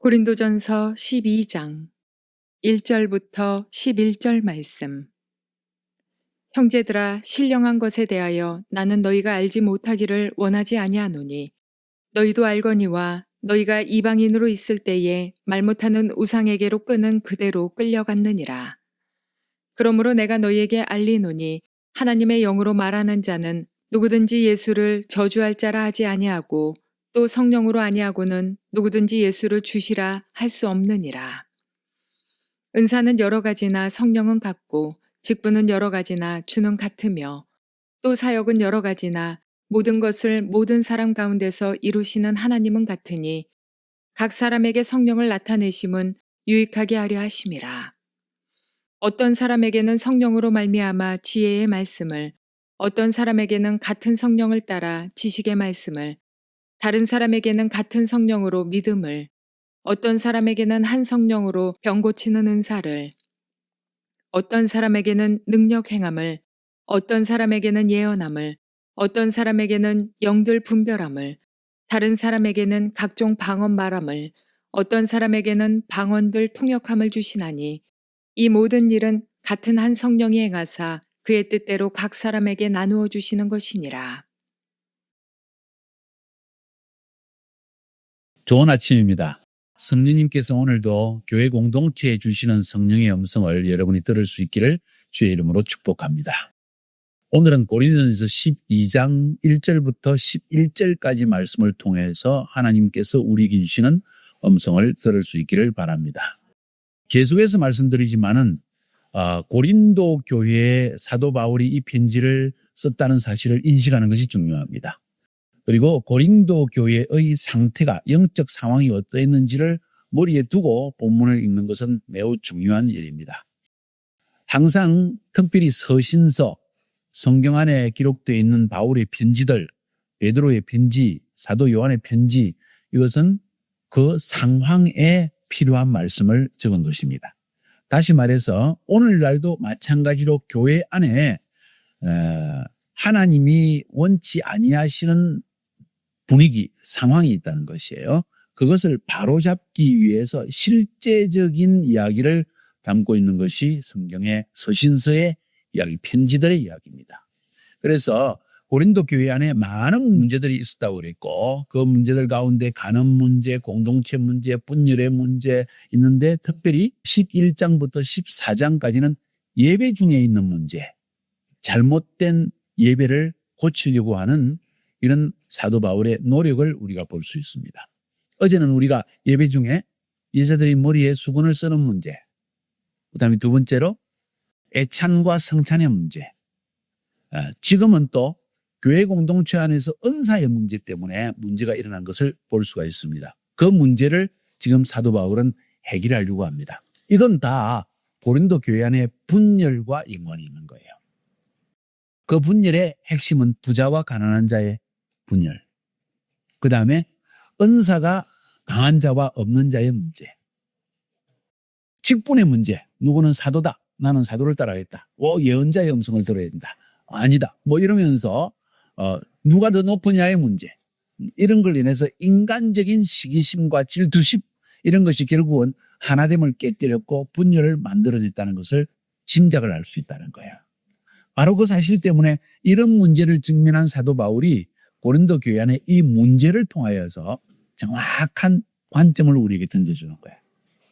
고린도전서 12장 1절부터 11절 말씀. 형제들아, 신령한 것에 대하여 나는 너희가 알지 못하기를 원하지 아니하노니 너희도 알거니와 너희가 이방인으로 있을 때에 말 못하는 우상에게로 끄는 그대로 끌려갔느니라. 그러므로 내가 너희에게 알리노니 하나님의 영으로 말하는 자는 누구든지 예수를 저주할 자라 하지 아니하고 또 성령으로 아니하고는 누구든지 예수를 주시라 할 수 없느니라. 은사는 여러 가지나 성령은 같고 직분은 여러 가지나 주는 같으며 또 사역은 여러 가지나 모든 것을 모든 사람 가운데서 이루시는 하나님은 같으니 각 사람에게 성령을 나타내심은 유익하게 하려 하심이라. 어떤 사람에게는 성령으로 말미암아 지혜의 말씀을, 어떤 사람에게는 같은 성령을 따라 지식의 말씀을, 다른 사람에게는 같은 성령으로 믿음을, 어떤 사람에게는 한 성령으로 병 고치는 은사를, 어떤 사람에게는 능력 행함을, 어떤 사람에게는 예언함을, 어떤 사람에게는 영들 분별함을, 다른 사람에게는 각종 방언 말함을, 어떤 사람에게는 방언들 통역함을 주시나니 이 모든 일은 같은 한 성령이 행하사 그의 뜻대로 각 사람에게 나누어 주시는 것이니라. 좋은 아침입니다. 성령님께서 오늘도 교회 공동체에 주시는 성령의 음성을 여러분이 들을 수 있기를 주의 이름으로 축복합니다. 오늘은 고린도전서 12장 1절부터 11절까지 말씀을 통해서 하나님께서 우리에게 주시는 음성을 들을 수 있기를 바랍니다. 계속해서 말씀드리지만은 고린도 교회에 사도 바울이 이 편지를 썼다는 사실을 인식하는 것이 중요합니다. 그리고 고린도 교회의 상태가, 영적 상황이 어떠했는지를 머리에 두고 본문을 읽는 것은 매우 중요한 일입니다. 항상 특별히 서신서, 성경 안에 기록되어 있는 바울의 편지들, 베드로의 편지, 사도 요한의 편지, 이것은 그 상황에 필요한 말씀을 적은 것입니다. 다시 말해서 오늘날도 마찬가지로 교회 안에 하나님이 원치 아니하시는 분위기, 상황이 있다는 것이에요. 그것을 바로잡기 위해서 실제적인 이야기를 담고 있는 것이 성경의 서신서의 이야기, 편지들의 이야기입니다. 그래서 고린도 교회 안에 많은 문제들이 있었다고 그랬고 그 문제들 가운데 간음 문제, 공동체 문제, 분열의 문제 있는데 특별히 11장부터 14장까지는 예배 중에 있는 문제, 잘못된 예배를 고치려고 하는 이런 사도 바울의 노력을 우리가 볼 수 있습니다. 어제는 우리가 예배 중에 여자들이 머리에 수건을 쓰는 문제, 그다음에 두 번째로 애찬과 성찬의 문제, 지금은 또 교회 공동체 안에서 은사의 문제 때문에 문제가 일어난 것을 볼 수가 있습니다. 그 문제를 지금 사도 바울은 해결하려고 합니다. 이건 다 고린도 교회 안에 분열과 연관이 있는 거예요. 그 분열의 핵심은 부자와 가난한 자의 분열, 그 다음에 은사가 강한 자와 없는 자의 문제, 직분의 문제, 누구는 사도다, 나는 사도를 따라야겠다, 예언자의 음성을 들어야 된다, 아니다, 이러면서 누가 더 높으냐의 문제, 이런 걸 인해서 인간적인 시기심과 질투심, 이런 것이 결국은 하나됨을 깨뜨렸고 분열을 만들어냈다는 것을 짐작을 할 수 있다는 거예요. 바로 그 사실 때문에 이런 문제를 직면한 사도 바울이 고린도 교회 안에 이 문제를 통하여서 정확한 관점을 우리에게 던져주는 거예요.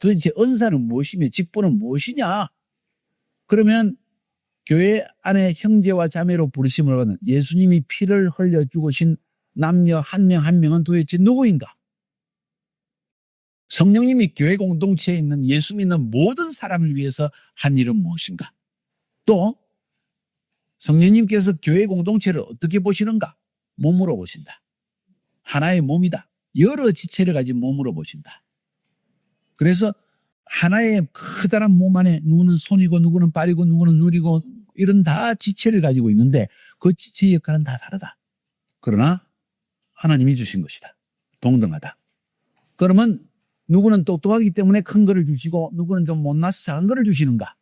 도대체 은사는 무엇이며 직분은 무엇이냐? 그러면 교회 안에 형제와 자매로 부르심을 받는 예수님이 피를 흘려 죽으신 남녀 한 명 한 명은 도대체 누구인가? 성령님이 교회 공동체에 있는 예수 믿는 모든 사람을 위해서 한 일은 무엇인가? 또 성령님께서 교회 공동체를 어떻게 보시는가? 몸으로 보신다. 하나의 몸이다. 여러 지체를 가진 몸으로 보신다. 그래서 하나의 커다란 몸 안에 누구는 손이고 누구는 발이고 누구는 눈이고 이런 다 지체를 가지고 있는데 그 지체의 역할은 다 다르다. 그러나 하나님이 주신 것이다. 동등하다. 그러면 누구는 똑똑하기 때문에 큰 거를 주시고 누구는 좀 못나서 작은 거를 주시는가?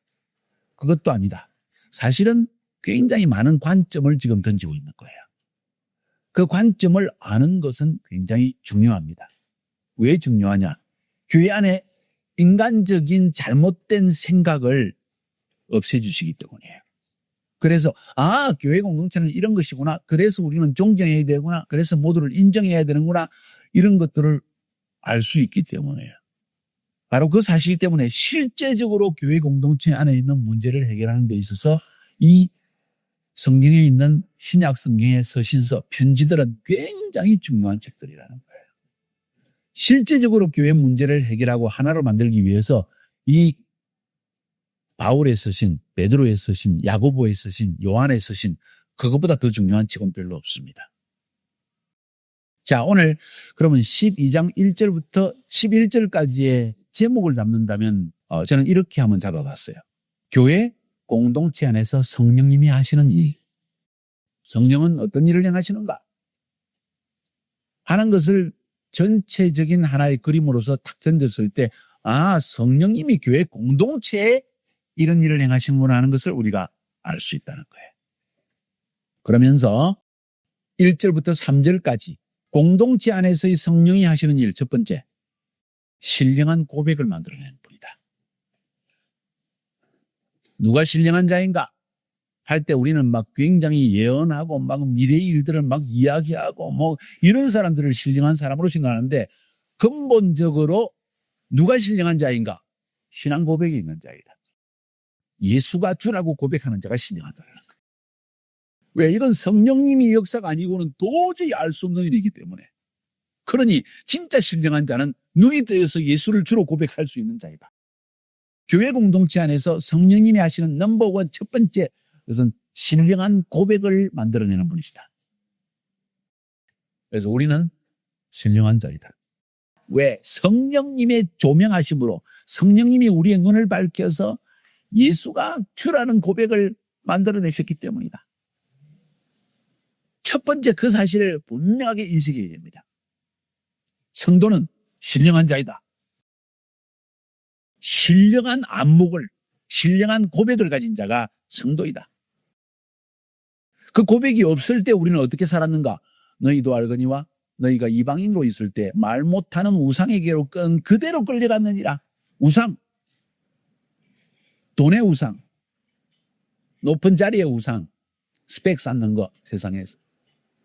그것도 아니다. 사실은 굉장히 많은 관점을 지금 던지고 있는 거예요. 그 관점을 아는 것은 굉장히 중요합니다. 왜 중요하냐? 교회 안에 인간적인 잘못된 생각을 없애주시기 때문이에요. 그래서 교회 공동체는 이런 것이구나. 그래서 우리는 존경해야 되구나. 그래서 모두를 인정해야 되는구나. 이런 것들을 알 수 있기 때문이에요. 바로 그 사실 때문에 실제적으로 교회 공동체 안에 있는 문제를 해결하는 데 있어서 이 성경에 있는 신약 성경의 서신서, 편지들은 굉장히 중요한 책들이라는 거예요. 실제적으로 교회 문제를 해결하고 하나로 만들기 위해서 이 바울의 서신, 베드로의 서신, 야고보의 서신, 요한의 서신, 그것보다 더 중요한 책은 별로 없습니다. 자, 오늘 그러면 12장 1절부터 11절까지의 제목을 잡는다면 저는 이렇게 한번 잡아봤어요. 교회 공동체 안에서 성령님이 하시는 일. 성령은 어떤 일을 행하시는가 하는 것을 전체적인 하나의 그림으로서 탁 던졌을 때 성령님이 교회 공동체에 이런 일을 행하시는구나 하는 것을 우리가 알 수 있다는 거예요. 그러면서 1절부터 3절까지 공동체 안에서의 성령이 하시는 일, 첫 번째, 신령한 고백을 만들어내는 분이다. 누가 신령한 자인가 할 때 우리는 막 굉장히 예언하고 막 미래의 일들을 막 이야기하고 뭐 이런 사람들을 신령한 사람으로 생각하는데, 근본적으로 누가 신령한 자인가? 신앙 고백이 있는 자이다. 예수가 주라고 고백하는 자가 신령한 자라는 거예요. 왜? 이건 성령님이 역사가 아니고는 도저히 알 수 없는 일이기 때문에. 그러니 진짜 신령한 자는 눈이 뜨여서 예수를 주로 고백할 수 있는 자이다. 교회 공동체 안에서 성령님이 하시는 넘버원 첫 번째, 그것은 신령한 고백을 만들어내는 분이시다. 그래서 우리는 신령한 자이다. 왜? 성령님의 조명하심으로 성령님이 우리의 눈을 밝혀서 예수가 주라는 고백을 만들어내셨기 때문이다. 첫 번째 그 사실을 분명하게 인식해야 됩니다. 성도는 신령한 자이다. 신령한 안목을, 신령한 고백을 가진 자가 성도이다. 그 고백이 없을 때 우리는 어떻게 살았는가? 너희도 알거니와 너희가 이방인으로 있을 때 말 못하는 우상에게로 그대로 끌려갔느니라. 우상, 돈의 우상, 높은 자리의 우상, 스펙 쌓는 거, 세상에서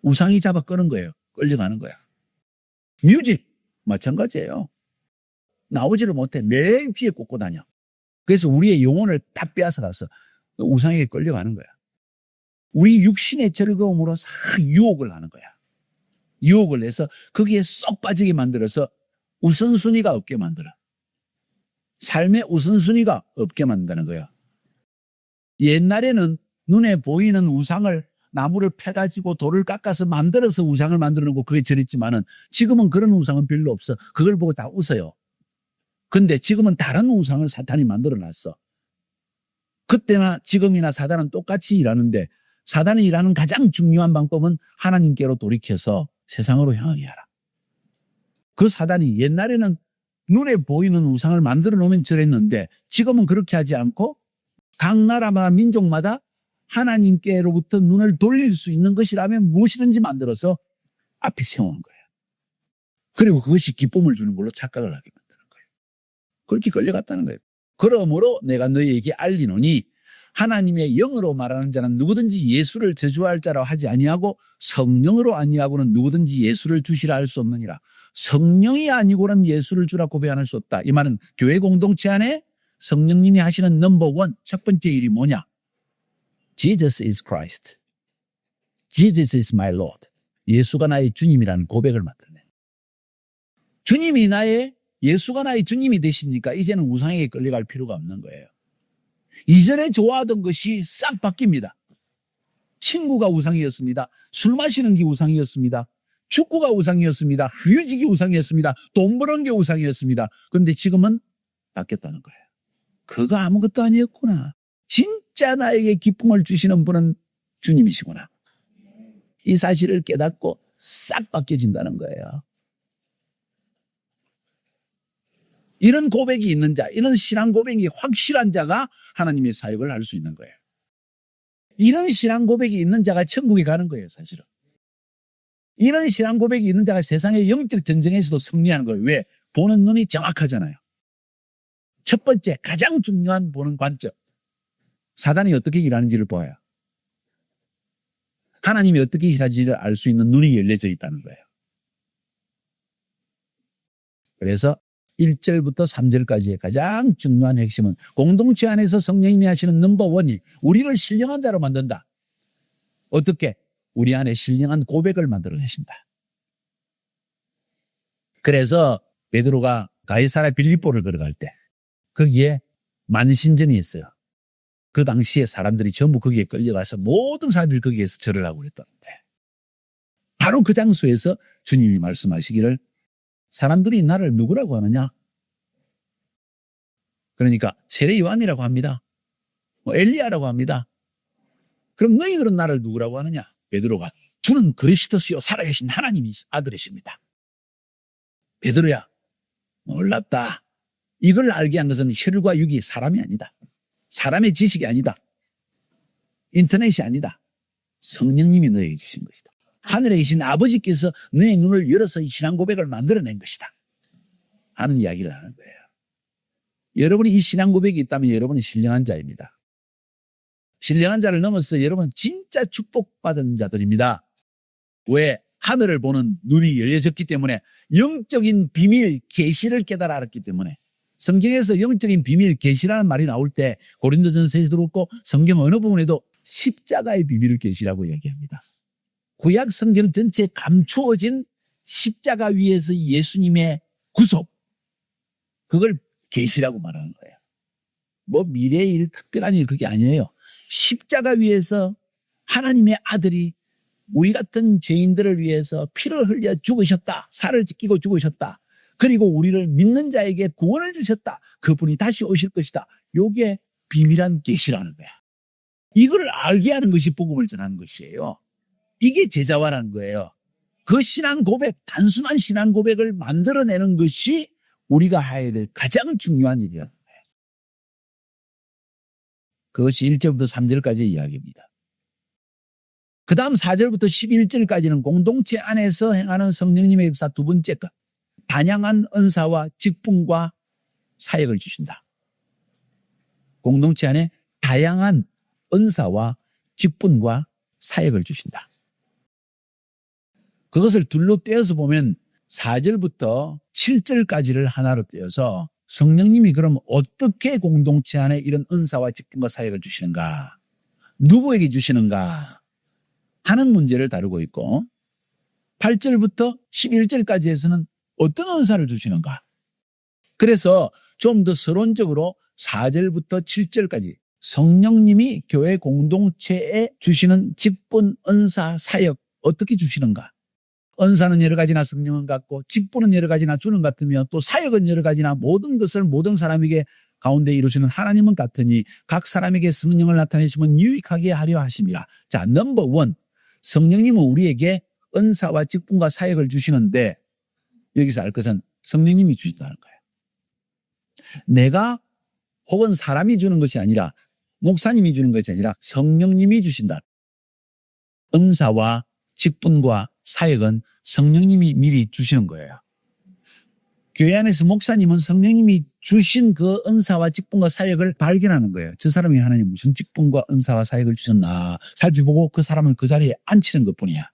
우상이 잡아 끄는 거예요. 끌려가는 거야. 뮤직 마찬가지예요. 나오지를 못해. 매일 귀에 꽂고 다녀. 그래서 우리의 영혼을 다 빼앗아가서 우상에게 끌려가는 거야. 우리 육신의 즐거움으로 싹 유혹을 하는 거야. 유혹을 해서 거기에 쏙 빠지게 만들어서 우선순위가 없게 만들어. 삶의 우선순위가 없게 만드는 거야. 옛날에는 눈에 보이는 우상을, 나무를 패가지고 돌을 깎아서 만들어서 우상을 만들어 놓고 그게 절했지만은 지금은 그런 우상은 별로 없어. 그걸 보고 다 웃어요. 근데 지금은 다른 우상을 사탄이 만들어 놨어. 그때나 지금이나 사단은 똑같이 일하는데, 사단이 일하는 가장 중요한 방법은 하나님께로 돌이켜서 세상으로 향하게 하라. 그 사단이 옛날에는 눈에 보이는 우상을 만들어 놓으면 절했는데, 지금은 그렇게 하지 않고 각 나라마다 민족마다 하나님께로부터 눈을 돌릴 수 있는 것이라면 무엇이든지 만들어서 앞에 세워온 거예요. 그리고 그것이 기쁨을 주는 걸로 착각을 하게 만드는 거예요. 그렇게 끌려갔다는 거예요. 그러므로 내가 너희에게 알리노니 하나님의 영으로 말하는 자는 누구든지 예수를 저주할 자라 하지 아니하고 성령으로 아니하고는 누구든지 예수를 주시라 할 수 없느니라. 성령이 아니고는 예수를 주라 고백할 수 없다. 이 말은 교회 공동체 안에 성령님이 하시는 넘버원 첫 번째 일이 뭐냐? Jesus is Christ. Jesus is my Lord. 예수가 나의 주님이라는 고백을 만드네. 예수가 나의 주님이 되시니까 이제는 우상에게 끌려갈 필요가 없는 거예요. 이전에 좋아하던 것이 싹 바뀝니다. 친구가 우상이었습니다. 술 마시는 게 우상이었습니다. 축구가 우상이었습니다. 휴직이 우상이었습니다. 돈 버는 게 우상이었습니다. 그런데 지금은 바뀌었다는 거예요. 그거 아무것도 아니었구나. 진짜 나에게 기쁨을 주시는 분은 주님이시구나. 이 사실을 깨닫고 싹 바뀌어진다는 거예요. 이런 고백이 있는 자, 이런 신앙 고백이 확실한 자가 하나님의 사역을 할 수 있는 거예요. 이런 신앙 고백이 있는 자가 천국에 가는 거예요, 사실은. 이런 신앙 고백이 있는 자가 세상의 영적 전쟁에서도 승리하는 거예요. 왜? 보는 눈이 정확하잖아요. 첫 번째 가장 중요한 보는 관점. 사단이 어떻게 일하는지를 보아요. 하나님이 어떻게 일하는지를 알 수 있는 눈이 열려져 있다는 거예요. 그래서 1절부터 3절까지의 가장 중요한 핵심은 공동체 안에서 성령님이 하시는 넘버원이 우리를 신령한 자로 만든다. 어떻게? 우리 안에 신령한 고백을 만들어내신다. 그래서 베드로가 가이사랴 빌립보를 걸어갈 때 거기에 만신전이 있어요. 그 당시에 사람들이 전부 거기에 끌려가서 모든 사람들이 거기에서 절을 하고 그랬던데 바로 그 장소에서 주님이 말씀하시기를 사람들이 나를 누구라고 하느냐? 그러니까 세례 요한이라고 합니다. 엘리야라고 합니다. 그럼 너희들은 나를 누구라고 하느냐? 베드로가 주는 그리스도시요 살아계신 하나님이 아들이십니다. 베드로야 놀랍다. 이걸 알게 한 것은 혈과 육이 사람이 아니다. 사람의 지식이 아니다. 인터넷이 아니다. 성령님이 너에게 주신 것이다. 하늘에 계신 아버지께서 너의 눈을 열어서 이 신앙 고백을 만들어낸 것이다. 하는 이야기를 하는 거예요. 여러분이 이 신앙 고백이 있다면 여러분은 신령한 자입니다. 신령한 자를 넘어서 여러분은 진짜 축복받은 자들입니다. 왜? 하늘을 보는 눈이 열려졌기 때문에 영적인 비밀 계시를 깨달아 알았기 때문에 성경에서 영적인 비밀 계시라는 말이 나올 때 고린도전서에서도 그렇고 성경 어느 부분에도 십자가의 비밀을 계시라고 얘기합니다. 구약 성경 전체에 감추어진 십자가 위에서 예수님의 구속 그걸 계시라고 말하는 거예요. 뭐 미래의 일, 특별한 일 그게 아니에요. 십자가 위에서 하나님의 아들이 우리 같은 죄인들을 위해서 피를 흘려 죽으셨다. 살을 찢기고 죽으셨다. 그리고 우리를 믿는 자에게 구원을 주셨다. 그분이 다시 오실 것이다. 이게 비밀한 계시라는 거야. 이걸 알게 하는 것이 복음을 전하는 것이에요. 이게 제자화라는 거예요. 그 신앙 고백, 단순한 신앙 고백을 만들어내는 것이 우리가 해야 될 가장 중요한 일이라는 거예요. 그것이 1절부터 3절까지의 이야기입니다. 그 다음 4절부터 11절까지는 공동체 안에서 행하는 성령님의 역사 두 번째 것. 다양한 은사와 직분과 사역을 주신다. 공동체 안에 다양한 은사와 직분과 사역을 주신다. 그것을 둘로 떼어서 보면 4절부터 7절까지를 하나로 떼어서 성령님이 그럼 어떻게 공동체 안에 이런 은사와 직분과 사역을 주시는가, 누구에게 주시는가 하는 문제를 다루고 있고 8절부터 11절까지에서는 어떤 은사를 주시는가. 그래서 좀 더 서론적으로 4절부터 7절까지 성령님이 교회 공동체에 주시는 직분, 은사, 사역 어떻게 주시는가. 은사는 여러 가지나 성령은 같고 직분은 여러 가지나 주는 같으며 또 사역은 여러 가지나 모든 것을 모든 사람에게 가운데 이루시는 하나님은 같으니 각 사람에게 성령을 나타내시면 유익하게 하려 하심이라. 자, 넘버 원. 성령님은 우리에게 은사와 직분과 사역을 주시는데 여기서 알 것은 성령님이 주신다는 거예요. 내가 혹은 사람이 주는 것이 아니라 목사님이 주는 것이 아니라 성령님이 주신다. 은사와 직분과 사역은 성령님이 미리 주시는 거예요. 교회 안에서 목사님은 성령님이 주신 그 은사와 직분과 사역을 발견하는 거예요. 저 사람이 하나님 무슨 직분과 은사와 사역을 주셨나 살펴보고 그 사람을 그 자리에 앉히는 것뿐이야.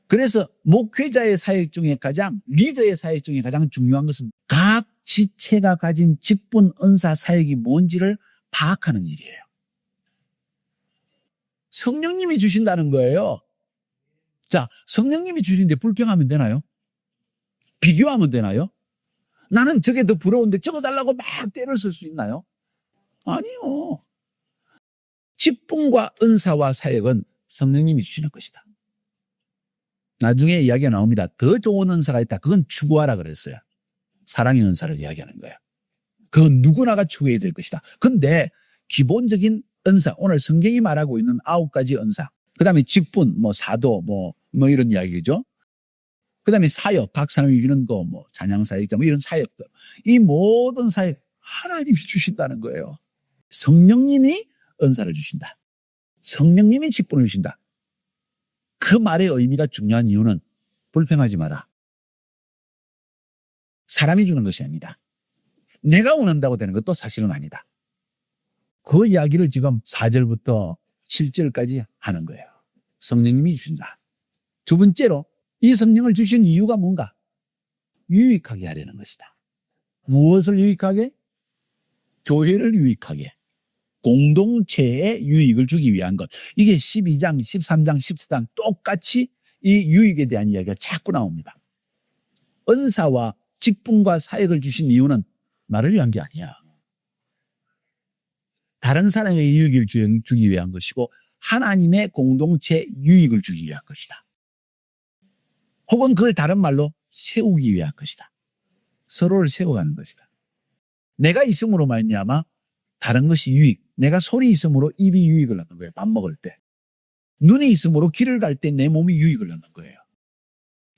그래서 목회자의 사역 중에 리더의 사역 중에 가장 중요한 것은 각 지체가 가진 직분, 은사, 사역이 뭔지를 파악하는 일이에요. 성령님이 주신다는 거예요. 자, 성령님이 주시는데 불평하면 되나요? 비교하면 되나요? 나는 저게 더 부러운데 저거 달라고 막 때를 쓸 수 있나요? 아니요. 직분과 은사와 사역은 성령님이 주시는 것이다. 나중에 이야기가 나옵니다. 더 좋은 은사가 있다. 그건 추구하라 그랬어요. 사랑의 은사를 이야기하는 거예요. 그건 누구나가 추구해야 될 것이다. 근데 기본적인 은사, 오늘 성경이 말하고 있는 9가지 은사, 그 다음에 직분, 사도, 이런 이야기죠. 그 다음에 사역, 각 사람이 이루는 거, 찬양사역자, 이런 사역들. 이 모든 사역, 하나님이 주신다는 거예요. 성령님이 은사를 주신다. 성령님이 직분을 주신다. 그 말의 의미가 중요한 이유는 불평하지 마라. 사람이 주는 것이 아니다. 내가 원한다고 되는 것도 사실은 아니다. 그 이야기를 지금 4절부터 7절까지 하는 거예요. 성령님이 주신다. 두 번째로 이 성령을 주신 이유가 뭔가? 유익하게 하려는 것이다. 무엇을 유익하게? 교회를 유익하게. 공동체에 유익을 주기 위한 것. 이게 12장, 13장, 14장 똑같이 이 유익에 대한 이야기가 자꾸 나옵니다. 은사와 직분과 사역을 주신 이유는 나를 위한 게 아니야. 다른 사람에게 유익을 주기 위한 것이고 하나님의 공동체 유익을 주기 위한 것이다. 혹은 그걸 다른 말로 세우기 위한 것이다. 서로를 세워가는 것이다. 내가 있음으로 말미암아 다른 것이 유익. 내가 손이 있음으로 입이 유익을 얻는 거예요. 밥 먹을 때. 눈이 있음으로 길을 갈 때 내 몸이 유익을 얻는 거예요.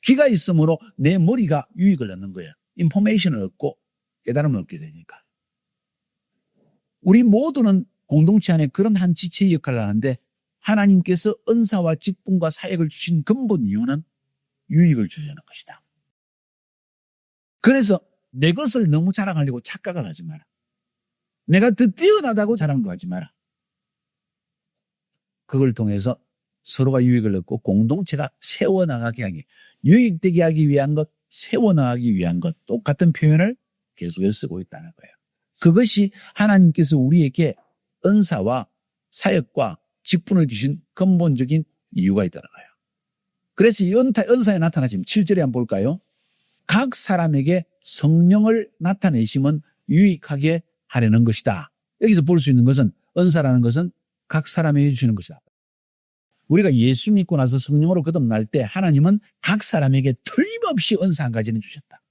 귀가 있음으로 내 머리가 유익을 얻는 거예요. 인포메이션을 얻고 깨달음을 얻게 되니까. 우리 모두는 공동체 안에 그런 한 지체의 역할을 하는데 하나님께서 은사와 직분과 사역을 주신 근본 이유는 유익을 주려는 것이다. 그래서 내 것을 너무 자랑하려고 착각을 하지 마라. 내가 더 뛰어나다고 자랑도 하지 마라. 그걸 통해서 서로가 유익을 얻고 공동체가 세워나가게 하기, 유익되게 하기 위한 것, 세워나가기 위한 것, 똑같은 표현을 계속해서 쓰고 있다는 거예요. 그것이 하나님께서 우리에게 은사와 사역과 직분을 주신 근본적인 이유가 있다는 거예요. 그래서 이 은사에 나타나심 7절에 한번 볼까요? 각 사람에게 성령을 나타내심은 유익하게 하려는 것이다. 여기서 볼 수 있는 것은 은사라는 것은 각 사람에게 주시는 것이다. 우리가 예수 믿고 나서 성령으로 거듭날 때 하나님은 각 사람에게 틀림없이 은사 한 가지는 주셨다.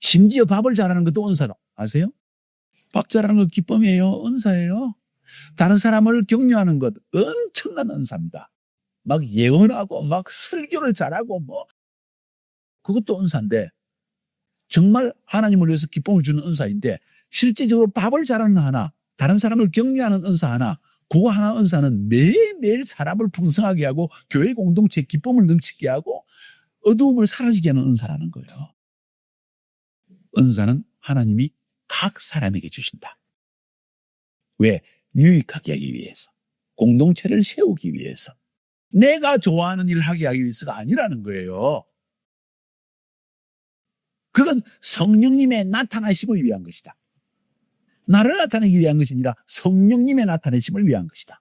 심지어 밥을 잘하는 것도 은사로 아세요? 밥 잘하는 것 기쁨이에요. 은사예요. 다른 사람을 격려하는 것 엄청난 은사입니다. 막 예언하고 막 설교를 잘하고 뭐 그것도 은사인데 정말 하나님을 위해서 기쁨을 주는 은사인데 실제적으로 밥을 잘하는 하나, 다른 사람을 격려하는 은사 하나, 그거 하나 은사는 매일매일 사람을 풍성하게 하고 교회 공동체에 기쁨을 넘치게 하고 어두움을 사라지게 하는 은사라는 거예요. 은사는 하나님이 각 사람에게 주신다. 왜? 유익하게 하기 위해서. 공동체를 세우기 위해서. 내가 좋아하는 일을 하게 하기 위해서가 아니라는 거예요. 그건 성령님의 나타나심을 위한 것이다. 나를 나타내기 위한 것이 아니라 성령님의 나타내심을 위한 것이다.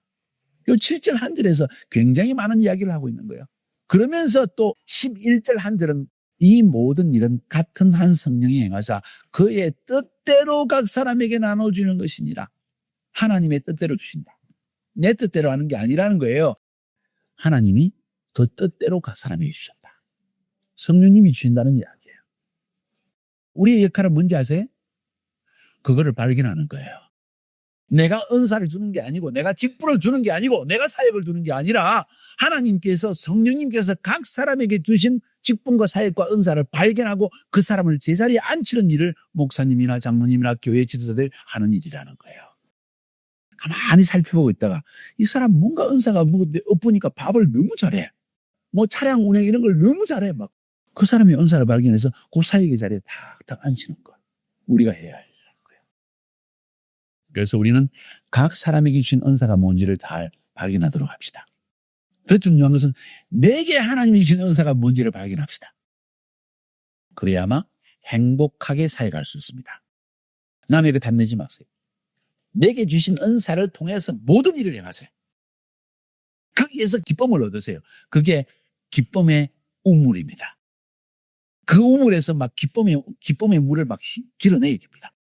이 7절 한 절에서 굉장히 많은 이야기를 하고 있는 거예요. 그러면서 또 11절 한 절은 이 모든 일은 같은 한 성령이 행하사 그의 뜻대로 각 사람에게 나눠주는 것이니라. 하나님의 뜻대로 주신다. 내 뜻대로 하는 게 아니라는 거예요. 하나님이 그 뜻대로 각 사람에게 주셨다. 성령님이 주신다는 이야기예요. 우리의 역할은 뭔지 아세요? 그거를 발견하는 거예요. 내가 은사를 주는 게 아니고 내가 직분을 주는 게 아니고 내가 사역을 주는 게 아니라 하나님께서 성령님께서 각 사람에게 주신 직분과 사역과 은사를 발견하고 그 사람을 제자리에 앉히는 일을 목사님이나 장로님이나 교회 지도자들 하는 일이라는 거예요. 가만히 살펴보고 있다가 이 사람 뭔가 은사가 엎으니까 밥을 너무 잘해. 뭐 차량 운행 이런 걸 너무 잘해. 막 그 사람의 은사를 발견해서 그 사역의 자리에 탁탁 앉히는 거. 우리가 해야 할 거예요. 그래서 우리는 각 사람에게 주신 은사가 뭔지를 잘 발견하도록 합시다. 더 중요한 것은 내게 하나님이 주신 은사가 뭔지를 발견합시다. 그래야만 행복하게 사역할 수 있습니다. 남에게 탐내지 마세요. 내게 주신 은사를 통해서 모든 일을 행하세요. 거기에서 기쁨을 얻으세요. 그게 기쁨의 우물입니다. 그 우물에서 막 기쁨의 물을 막 길어내야 됩니다.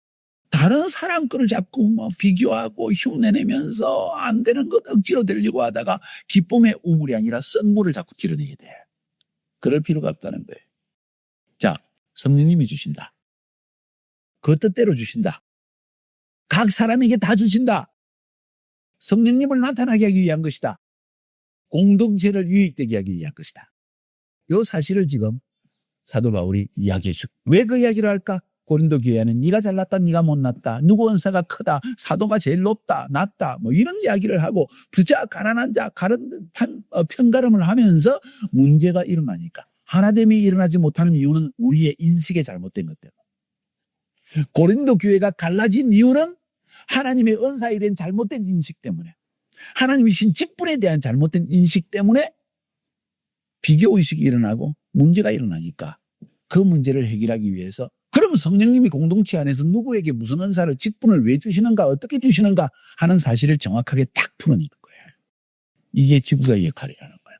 다른 사람 거를 잡고 막 비교하고 흉내내면서 안 되는 것 억지로 되려고 하다가 기쁨의 우물이 아니라 썩물을 자꾸 길어내게 돼. 그럴 필요가 없다는 거예요. 자, 성령님이 주신다. 그 뜻대로 주신다. 각 사람에게 다 주신다. 성령님을 나타나게 하기 위한 것이다. 공동체를 유익되게 하기 위한 것이다. 이 사실을 지금 사도 바울이 이야기해 주고 왜 그 이야기를 할까? 고린도 교회는 네가 잘났다, 네가 못났다, 누구 은사가 크다, 사도가 제일 높다, 낮다, 뭐 이런 이야기를 하고 부자, 가난한 자, 편가름을 하면서 문제가 일어나니까 하나됨이 일어나지 못하는 이유는 우리의 인식에 잘못된 것 때문에. 고린도 교회가 갈라진 이유는 하나님의 은사에 대한 잘못된 인식 때문에, 하나님이신 직분에 대한 잘못된 인식 때문에 비교의식이 일어나고 문제가 일어나니까 그 문제를 해결하기 위해서, 그럼 성령님이 공동체 안에서 누구에게 무슨 은사를, 직분을 왜 주시는가, 어떻게 주시는가 하는 사실을 정확하게 딱 풀어내는 거예요. 이게 지부자의 역할이라는 거예요.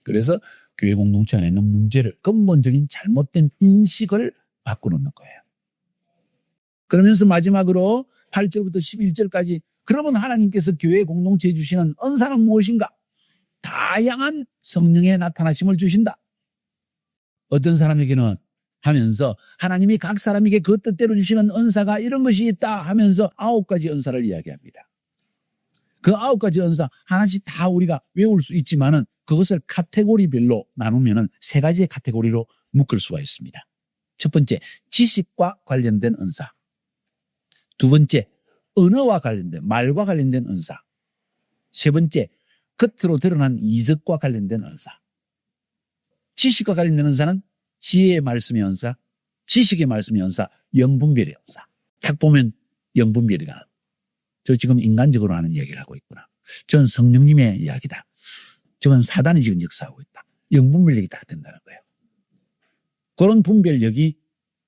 그래서 교회 공동체 안에 있는 문제를, 근본적인 잘못된 인식을 바꾸는 거예요. 그러면서 마지막으로 8절부터 11절까지, 그러면 하나님께서 교회 공동체에 주시는 은사는 무엇인가? 다양한 성령의 나타나심을 주신다. 어떤 사람에게는 하면서 하나님이 각 사람에게 그 뜻대로 주시는 은사가 이런 것이 있다 하면서 9가지 은사를 이야기합니다. 그 9가지 은사 하나씩 다 우리가 외울 수 있지만은 그것을 카테고리별로 나누면은 3가지의 카테고리로 묶을 수가 있습니다. 첫 번째, 지식과 관련된 은사. 두 번째, 언어와 관련된, 말과 관련된 은사. 세 번째, 겉으로 드러난 이적과 관련된 은사. 지식과 관련된 은사는 지혜의 말씀의 은사, 지식의 말씀의 은사, 영분별의 은사. 딱 보면 영분별이다. 저 지금 인간적으로 하는 이야기를 하고 있구나. 전 성령님의 이야기다. 저건 사단이 지금 역사하고 있다. 영분별력이 다 된다는 거예요. 그런 분별력이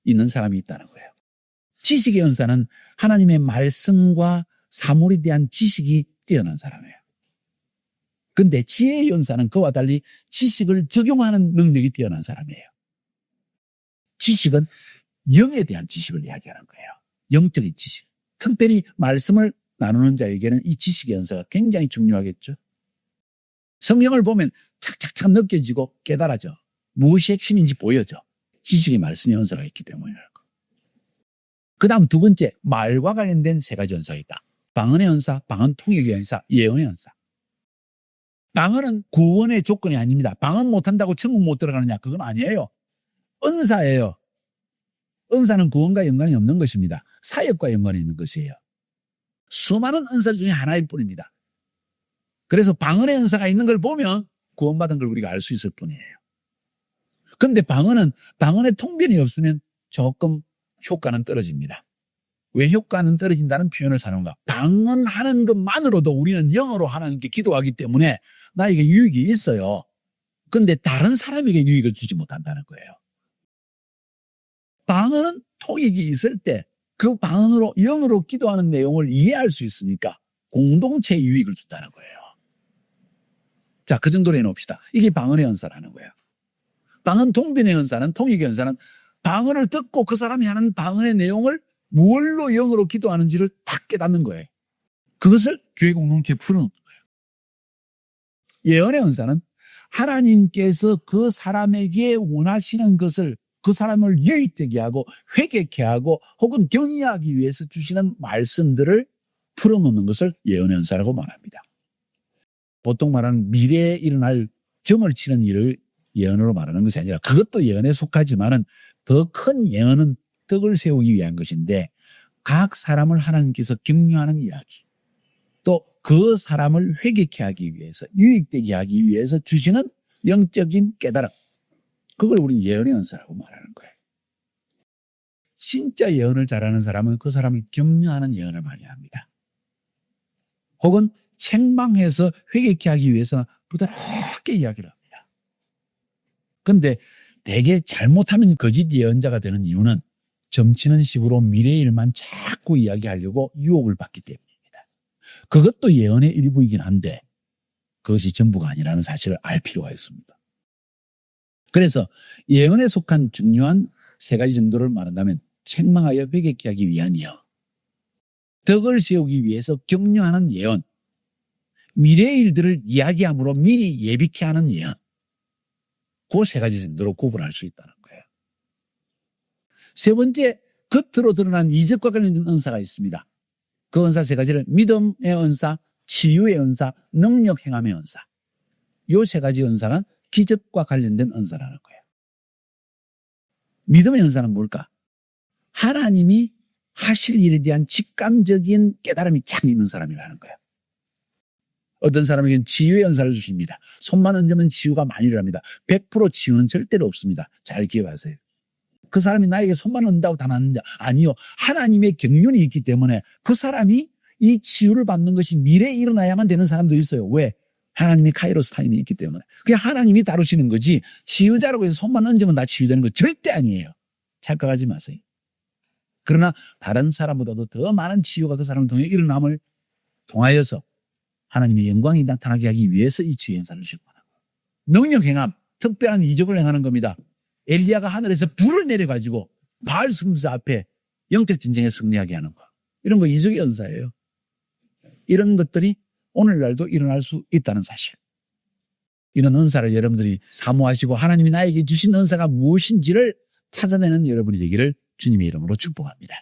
있는 사람이 있다는 거예요. 지식의 은사는 하나님의 말씀과 사물에 대한 지식이 뛰어난 사람이에요. 근데 지혜의 은사는 그와 달리 지식을 적용하는 능력이 뛰어난 사람이에요. 지식은 영에 대한 지식을 이야기하는 거예요. 영적인 지식. 특별히 말씀을 나누는 자에게는 이 지식의 은사가 굉장히 중요하겠죠. 성경을 보면 착착착 느껴지고 깨달아져. 무엇이 핵심인지 보여져. 지식의 말씀의 은사가 있기 때문이라는 거. 그 다음 두 번째, 말과 관련된 3가지 은사가 있다. 방언의 은사, 방언 통역의 은사, 예언의 은사. 방언은 구원의 조건이 아닙니다. 방언 못한다고 천국 못 들어가느냐? 그건 아니에요. 은사예요. 은사는 구원과 연관이 없는 것입니다. 사역과 연관이 있는 것이에요. 수많은 은사 중에 하나일 뿐입니다. 그래서 방언의 은사가 있는 걸 보면 구원받은 걸 우리가 알 수 있을 뿐이에요. 그런데 방언의 통변이 없으면 조금 효과는 떨어집니다. 왜 효과는 떨어진다는 표현을 사는가? 방언하는 것만으로도 우리는 영어로 하나님께 기도하기 때문에 나에게 유익이 있어요. 그런데 다른 사람에게 유익을 주지 못한다는 거예요. 방언은 통역이 있을 때 그 방언으로 영어로 기도하는 내용을 이해할 수 있으니까 공동체에 유익을 준다는 거예요. 자, 그 정도로 해놓읍시다. 이게 방언의 은사라는 거예요. 방언 통변의 은사는, 통역의 은사는 방언을 듣고 그 사람이 하는 방언의 내용을 뭘로 영어로 기도하는지를 딱 깨닫는 거예요. 그것을 교회 공동체에 풀어놓는 거예요. 예언의 은사는 하나님께서 그 사람에게 원하시는 것을, 그 사람을 유익되게 하고 회개케 하고 혹은 격려하기 위해서 주시는 말씀들을 풀어놓는 것을 예언의 은사라고 말합니다. 보통 말하는 미래에 일어날 점을 치는 일을 예언으로 말하는 것이 아니라, 그것도 예언에 속하지만은 더 큰 예언은 덕을 세우기 위한 것인데, 각 사람을 하나님께서 격려하는 이야기, 또 그 사람을 회개케 하기 위해서, 유익되게 하기 위해서 주시는 영적인 깨달음, 그걸 우리는 예언의 은사라고 말하는 거예요. 진짜 예언을 잘하는 사람은 그 사람을 격려하는 예언을 많이 합니다. 혹은 책망해서 회개케 하기 위해서 부드럽게 이야기를 합니다. 그런데 대개 잘못하면 거짓 예언자가 되는 이유는 점치는 식으로 미래의 일만 자꾸 이야기하려고 유혹을 받기 때문입니다. 그것도 예언의 일부이긴 한데 그것이 전부가 아니라는 사실을 알 필요가 있습니다. 그래서 예언에 속한 중요한 3가지 정도를 말한다면, 책망하여 회개케 하기 위한 예언, 덕을 세우기 위해서 격려하는 예언, 미래의 일들을 이야기함으로 미리 예비케 하는 예언, 그 3가지 정도로 구분할 수 있다는 거예요. 세 번째, 겉으로 드러난 이적과 관련된 은사가 있습니다. 그 은사 3가지를 믿음의 은사, 치유의 은사, 능력 행함의 은사, 이 3가지 은사가 기적과 관련된 은사라는 거예요. 믿음의 은사는 뭘까? 하나님이 하실 일에 대한 직감적인 깨달음이 참 있는 사람이라는 거예요. 어떤 사람에게는 치유의 은사를 주십니다. 손만 얹으면 치유가 많이 일어납니다. 100% 치유는 절대로 없습니다. 잘 기억하세요. 그 사람이 나에게 손만 얹는다고 다 낫느냐? 아니요. 하나님의 경륜이 있기 때문에 그 사람이 이 치유를 받는 것이 미래에 일어나야만 되는 사람도 있어요. 왜? 하나님이 카이로스 타임이 있기 때문에. 그게 하나님이 다루시는 거지 치유자라고 해서 손만 얹으면 다 치유되는 거 절대 아니에요. 착각하지 마세요. 그러나 다른 사람보다도 더 많은 치유가 그 사람을 통해 일어남을 통하여서 하나님의 영광이 나타나게 하기 위해서 이 치유 행사를 실천하고 능력 행함, 특별한 이적을 행하는 겁니다. 엘리야가 하늘에서 불을 내려가지고 바알 승사 앞에 영적 전쟁에 승리하게 하는 거. 이런 거 이적의 은사예요. 이런 것들이 오늘날도 일어날 수 있다는 사실. 이런 은사를 여러분들이 사모하시고 하나님이 나에게 주신 은사가 무엇인지를 찾아내는 여러분이 되기를 주님의 이름으로 축복합니다.